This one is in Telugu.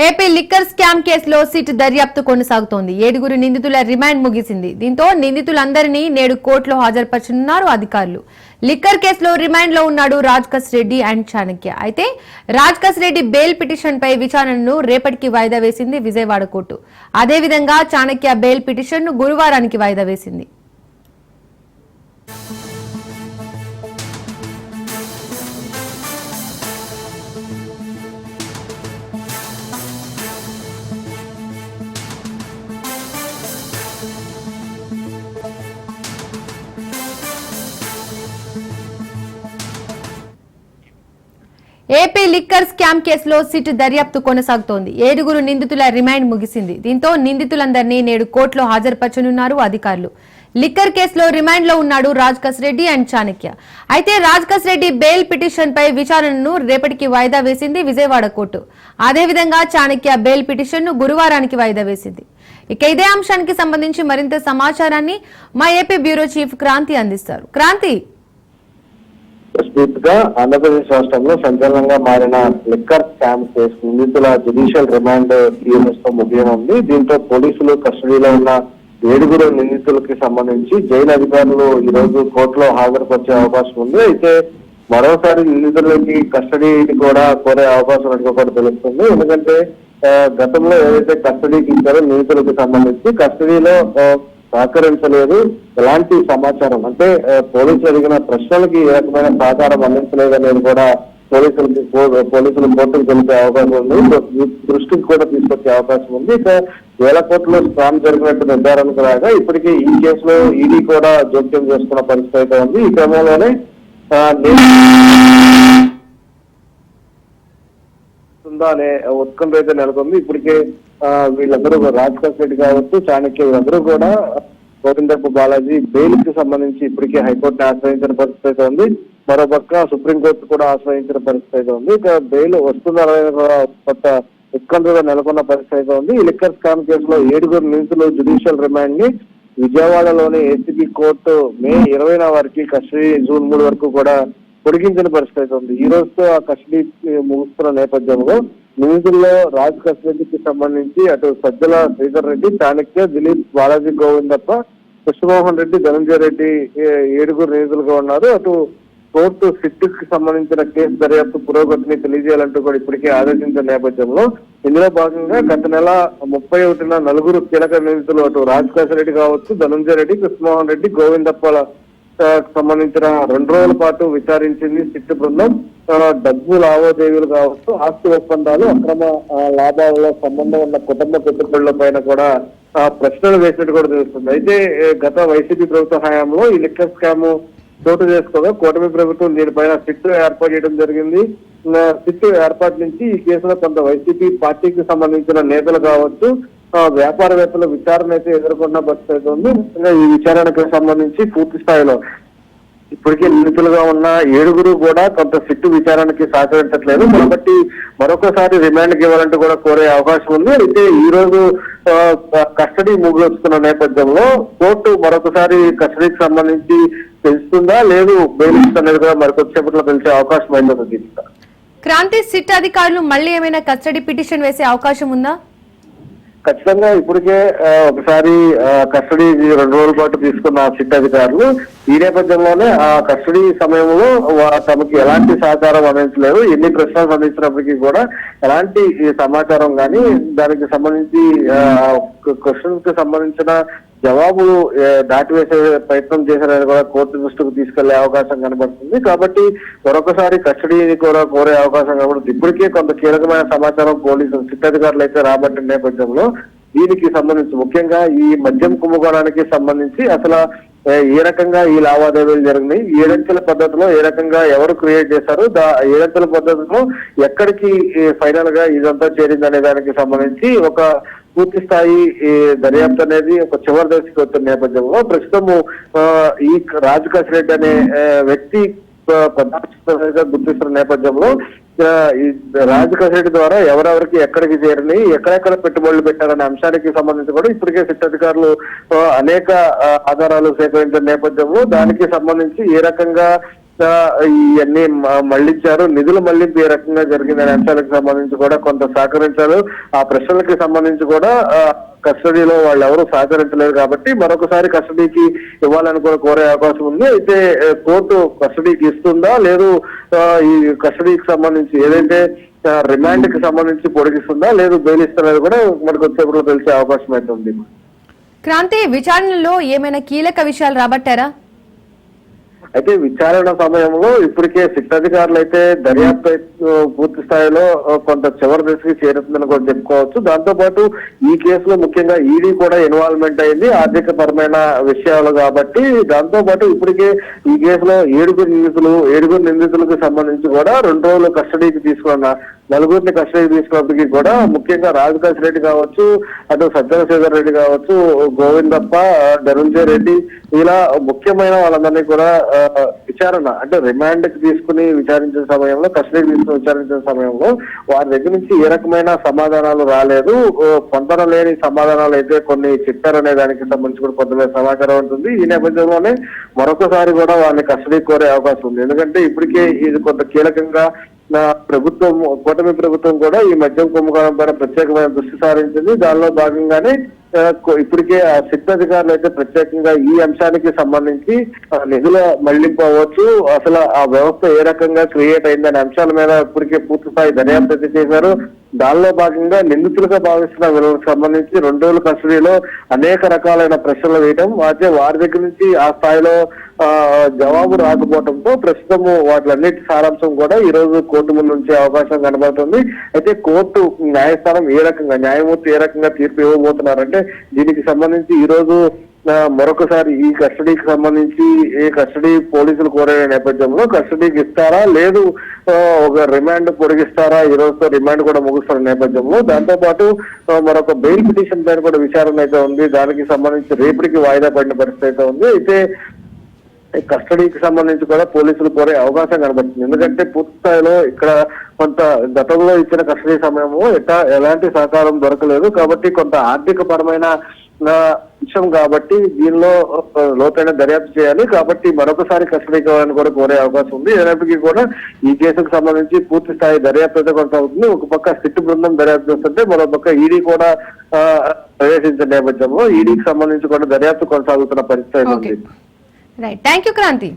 ఏపీ లిక్కర్ స్కామ్ కేసులో సిట్ దర్యాప్తు కొనసాగుతోంది. 7 నిందితుల రిమాండ్ ముగిసింది. దీంతో నిందితులందరినీ నేడు కోర్టులో హాజరుపరచనున్నారు అధికారులు. లిక్కర్ కేసులో రిమాండ్ లో ఉన్నాడు రాజ్కస్ రెడ్డి అండ్ చాణక్య. అయితే రాజ్కస్ రెడ్డి బెయిల్ పిటిషన్ పై విచారణను రేపటికి వాయిదా వేసింది విజయవాడ కోర్టు. అదేవిధంగా చాణక్య బెయిల్ పిటిషన్ ను గురువారానికి వాయిదా వేసింది. ఏపీ లిక్కర్ స్కామ్ కేసులో సిట్ దర్యాప్తు కొనసాగుతోంది. 7 నిందితుల రిమాండ్ ముగిసింది. దీంతో నిందితులందరినీ నేడు కోర్టులో హాజరుపరచనున్నారు అధికారులు. లిక్కర్ కేసులో రిమాండ్ లో ఉన్నాడు రాజ్కస్ రెడ్డి అండ్ చాణక్య. అయితే రాజ్కస్ రెడ్డి బెయిల్ పిటిషన్ పై విచారణను రేపటికి వాయిదా వేసింది విజయవాడ కోర్టు. అదేవిధంగా చాణక్య బెయిల్ పిటిషన్ ను గురువారానికి వాయిదా వేసింది. ఇక ఇదే అంశానికి సంబంధించి మరింత సమాచారాన్ని మా ఏపీ బ్యూరో చీఫ్ క్రాంతి అందిస్తారు. క్రాంతి, స్ఫూర్తిగా ఆంధ్రప్రదేశ్ రాష్ట్రంలో సంచలనంగా మారిన లిక్కర్ స్కామ్ కేసు నిందితుల జ్యుడిషియల్ రిమాండ్ ఈఎంఎస్ తో ముగియనుంది. దీంతో పోలీసులు కస్టడీలో ఉన్న 7 నిందితులకి సంబంధించి జైలు అధికారులు ఈ రోజు కోర్టులో హాజరుపరిచే అవకాశం ఉంది. అయితే మరోసారి నిందితులకి కస్టడీ కూడా కోరే అవకాశం కూడా తెలుస్తుంది. ఎందుకంటే గతంలో ఏదైతే కస్టడీకి ఇచ్చారో నిందితులకు సంబంధించి కస్టడీలో సహకరించలేదు, ఎలాంటి సమాచారం అంటే పోలీసులు అడిగిన ప్రశ్నలకి ఏ రకమైన సహకారం అందించలేదు అనేది కూడా పోలీసులు కోర్టుకు తెలిపే అవకాశం ఉంది. దృష్టికి కూడా తీసుకొచ్చే అవకాశం ఉంది. ఇక వేల కోట్ల స్కామ్ జరిగినట్టు నిర్ధారణకు రాగా ఇప్పటికీ ఈ కేసులో ఈడీ కూడా జోక్యం చేసుకున్న పరిస్థితి అయితే ఉంది. ఈ క్రమంలోనే అనే ఉత్కంఠ అయితే నెలకొంది. ఇప్పటికే వీళ్ళందరూ రాజ్కస్ రెడ్డి కావచ్చు, చాణక్య వీళ్ళందరూ కూడా గోవిందప్ప బాలాజీ బెయిల్ కి సంబంధించి ఇప్పటికే హైకోర్టుని ఆశ్రయించిన పరిస్థితి అయితే ఉంది. మరోపక్క సుప్రీంకోర్టు కూడా ఆశ్రయించిన పరిస్థితి అయితే ఉంది. ఇక బెయిల్ వస్తుందనే కొత్త ఉత్కంఠగా నెలకొన్న పరిస్థితి అయితే ఉంది. ఈ లిక్కర్ స్కామ్ కేసులో 7 నిందితులు జ్యుడిషియల్ రిమాండ్ ని విజయవాడలోని ఏసీబీ కోర్టు మే 20న వారికి కస్టడీ జూన్ 3 వరకు కూడా పొడిగించిన పరిస్థితి ఉంది. ఈ రోజుతో ఆ కస్టడీ ముగుస్తున్న నేపథ్యంలో నిందితుల్లో రాజ్కస్ రెడ్డికి సంబంధించి అటు సజ్జల శ్రీధర్ రెడ్డి, చాణక్య, దిలీప్, బాలాజీ, గోవిందప్ప, కృష్ణమోహన్ రెడ్డి, ధనంజయ రెడ్డి 7 నిందితులుగా ఉన్నారు. అటు కోర్టు సిట్ కి సంబంధించిన కేసు దర్యాప్తు పురోగతిని తెలియజేయాలంటూ కూడా ఇప్పటికే ఆదేశించిన నేపథ్యంలో ఇందులో భాగంగా గత నెల 31న 4 కీలక నిందితులు అటు రాజ్కస్ రెడ్డి కావచ్చు, ధనంజయ రెడ్డి, కృష్ణమోహన్ రెడ్డి, గోవిందప్పల సంబంధించిన 2 రోజుల పాటు విచారించింది సిట్ బృందం. డబ్బు లావాదేవీలు కావచ్చు, ఆస్తి ఒప్పందాలు, అక్రమ లాభాలలో సంబంధం ఉన్న కుటుంబ పెట్టుబడుల పైన కూడా ప్రశ్నలు వేసినట్టు కూడా తెలుస్తుంది. అయితే గత వైసీపీ ప్రభుత్వ హయాంలో ఈ లిక్కర్ స్కామ్ చోటు చేసుకోగా కూటమి ప్రభుత్వం దీనిపైన సిట్ ఏర్పాటు చేయడం జరిగింది. సిట్ ఏర్పాటు నుంచి ఈ కేసులో కొంత వైసీపీ పార్టీకి సంబంధించిన నేతలు కావచ్చు, వ్యాపారవేత్తల విచారణ అయితే ఎదుర్కొన్న పరిస్థితి ఉంది. ఈ విచారణకు సంబంధించి పూర్తి స్థాయిలో ఇప్పటికే నిందితులుగా ఉన్న 7 కూడా కొంత సిట్టు విచారణకి సహకరించట్లేదు. కాబట్టి మరొకసారి రిమాండ్కి ఇవ్వాలంటూ కూడా కోరే అవకాశం ఉంది. అయితే ఈ రోజు కస్టడీ ముగిస్తున్న నేపథ్యంలో కోర్టు మరొకసారి కస్టడీకి సంబంధించి తెలుస్తుందా లేదు బెయిల్ ఇస్తున్నది కూడా మరికొద్దిసేపట్లో తెలిసే అవకాశం అయింది. క్రాంతి, సిట్ అధికారులు మళ్ళీ ఏమైనా కస్టడీ పిటిషన్ వేసే అవకాశం ఉందా? ఖచ్చితంగా ఇప్పటికే ఒకసారి కస్టడీ 2 రోజుల పాటు తీసుకున్న సిట్ అధికారులు ఈ నేపథ్యంలోనే ఆ కస్టడీ సమయంలో తమకి ఎలాంటి సహకారం అందించలేదు. ఎన్ని ప్రశ్నలు అందించినప్పటికీ కూడా ఎలాంటి సమాచారం కానీ దానికి సంబంధించి క్వశ్చన్ కి సంబంధించిన జవాబులు దాటివేసే ప్రయత్నం చేశారని కూడా కోర్టు దృష్టికి తీసుకెళ్లే అవకాశం కనబడుతుంది. కాబట్టి మరొకసారి కస్టడీని కూడా కోరే అవకాశం కనబడుతుంది. ఇప్పటికే కొంత కీలకమైన సమాచారం పోలీసులు సిట్ అధికారులు అయితే రాబట్టిన నేపథ్యంలో దీనికి సంబంధించి ముఖ్యంగా ఈ మద్యం కుంభకోణానికి సంబంధించి అసలు ఏ రకంగా ఈ లావాదేవీలు జరిగినాయి, 7 పద్ధతిలో ఏ రకంగా ఎవరు క్రియేట్ చేశారు, 7 పద్ధతిలో ఎక్కడికి ఫైనల్ గా ఇదంతా చేరింది అనే దానికి సంబంధించి ఒక పూర్తి స్థాయి దర్యాప్తు అనేది ఒక చివరి దశకి వస్తున్న నేపథ్యంలో ప్రస్తుతము ఈ రాజ్కస్ రెడ్డి అనే వ్యక్తి ప్రధాన గుర్తిస్తున్న నేపథ్యంలో రాజ్కస్ రెడ్డి ద్వారా ఎవరెవరికి ఎక్కడికి చేరినాయి, ఎక్కడెక్కడ పెట్టుబడులు పెట్టారనే అంశానికి సంబంధించి కూడా ఇప్పటికే సిట్ అధికారులు అనేక ఆధారాలు సేకరించిన నేపథ్యంలో దానికి సంబంధించి ఏ రకంగా ఇవన్నీ మళ్లించారు, నిధుల మళ్లింపు ఏ రకంగా జరిగిందనే అంశాలకు సంబంధించి కూడా కొంత సహకరించారు. ఆ ప్రశ్నలకి సంబంధించి కూడా కస్టడీలో వాళ్ళు ఎవరు సహకరించలేదు కాబట్టి మరొకసారి కస్టడీకి ఇవ్వాలని కూడా కోరే అవకాశం ఉంది. అయితే కోర్టు కస్టడీకి ఇస్తుందా లేదు ఈ కస్టడీకి సంబంధించి ఏదైతే రిమాండ్ కి సంబంధించి పొడిగిస్తుందా లేదు బెయిల్ ఇస్తున్నది కూడా మనకు వచ్చేప్పుడు తెలిసే అవకాశం అయితే ఉంది. క్రాంతి, విచారణలో ఏమైనా కీలక విషయాలు రాబట్టారా? అయితే విచారణ సమయంలో ఇప్పటికే సిట్ అధికారులు అయితే దర్యాప్తు పూర్తి స్థాయిలో కొంత చివరి దశకి చేరుతుందని కూడా చెప్పుకోవచ్చు. దాంతో పాటు ఈ కేసులో ముఖ్యంగా ఈడీ కూడా ఇన్వాల్వ్మెంట్ అయింది, ఆర్థిక పరమైన విషయాలు కాబట్టి. దాంతో పాటు ఇప్పటికే ఈ కేసులో ఏడుగురు నిందితులకు సంబంధించి కూడా 2 రోజులు కస్టడీకి తీసుకున్న నలుగురిని కస్టడీకి తీసుకున్నప్పటికీ కూడా ముఖ్యంగా రాజకాశ్ రెడ్డి కావచ్చు, అటు సజ్జనశేఖర్ రెడ్డి కావచ్చు, గోవిందప్ప, ధనుంజయ రెడ్డి, ఇలా ముఖ్యమైన వాళ్ళందరినీ కూడా విచారణ అంటే రిమాండ్ కి తీసుకుని విచారించిన సమయంలో, కస్టడీకి తీసుకుని విచారించిన సమయంలో వారి దగ్గర నుంచి ఏ రకమైన సమాధానాలు రాలేదు. పొందన లేని సమాధానాలు అయితే కొన్ని చెప్పారనే దానికి సంబంధించి కూడా కొంత సమాచారం ఉంటుంది. ఈ నేపథ్యంలోనే మరొకసారి కూడా వారిని కస్టడీకి కోరే అవకాశం ఉంది. ఎందుకంటే ఇప్పటికే ఇది కొంత కీలకంగా ప్రభుత్వం, కూటమి ప్రభుత్వం కూడా ఈ మద్యం కుంభకోణం పైన ప్రత్యేకమైన దృష్టి సారించింది. దానిలో భాగంగానే ఇప్పటికే ఆ సిట్ అధికారులు అయితే ప్రత్యేకంగా ఈ అంశానికి సంబంధించి నిధుల మళ్లింపు అవ్వచ్చు, అసలు ఆ వ్యవస్థ ఏ రకంగా క్రియేట్ అయిందనే అంశాల మీద ఇప్పటికే పూర్తి స్థాయి దర్యాప్తు అయితే చేశారు. దానిలో భాగంగా నిందితులుగా భావిస్తున్న వీళ్ళకి సంబంధించి 2 రోజుల కస్టడీలో అనేక రకాలైన ప్రశ్నలు వేయడం, అయితే వారి దగ్గర నుంచి ఆ స్థాయిలో జవాబు రాకపోవడంతో ప్రస్తుతం వాటిలన్నిటి సారాంశం కూడా ఈ రోజు కోర్టు ముందు ఉంచే అవకాశం కనబడుతుంది. అయితే కోర్టు న్యాయస్థానం న్యాయమూర్తి ఏ రకంగా తీర్పు ఇవ్వబోతున్నారంటే దీనికి సంబంధించి ఈ రోజు మరొకసారి ఈ కస్టడీకి సంబంధించి కస్టడీ పోలీసులు కోరే నేపథ్యంలో కస్టడీకి ఇస్తారా లేదు ఒక రిమాండ్ పొడిగిస్తారా, ఈ రోజుతో రిమాండ్ కూడా ముగుస్తున్న నేపథ్యంలో దాంతో పాటు మరొక బెయిల్ పిటిషన్ పైన కూడా విచారణ అయితే ఉంది. దానికి సంబంధించి రేపటికి వాయిదా పడిన పరిస్థితి అయితే ఉంది. అయితే కస్టడీకి సంబంధించి కూడా పోలీసులు కోరే అవకాశం కనబడుతుంది. ఎందుకంటే పూర్తి స్థాయిలో ఇక్కడ కొంత గతంలో ఇచ్చిన కస్టడీ సమయంలో ఎలాంటి సహకారం దొరకలేదు కాబట్టి కొంత ఆర్థిక పరమైన విషయం కాబట్టి దీనిలో లోతైన దర్యాప్తు చేయాలి కాబట్టి మరొకసారి కస్టడీకి ఇవ్వాలని కూడా కోరే అవకాశం ఉంది. అయినప్పటికీ కూడా ఈ కేసుకు సంబంధించి పూర్తి స్థాయి దర్యాప్తు అయితే కొనసాగుతుంది. ఒక పక్క సిట్ బృందం దర్యాప్తు చేస్తుంటే మరో పక్క ఈడీ కూడా ప్రవేశించిన నేపథ్యంలో ఈడీకి సంబంధించి కూడా దర్యాప్తు కొనసాగుతున్న పరిస్థితి ఉంది. Right, thank you Kranti.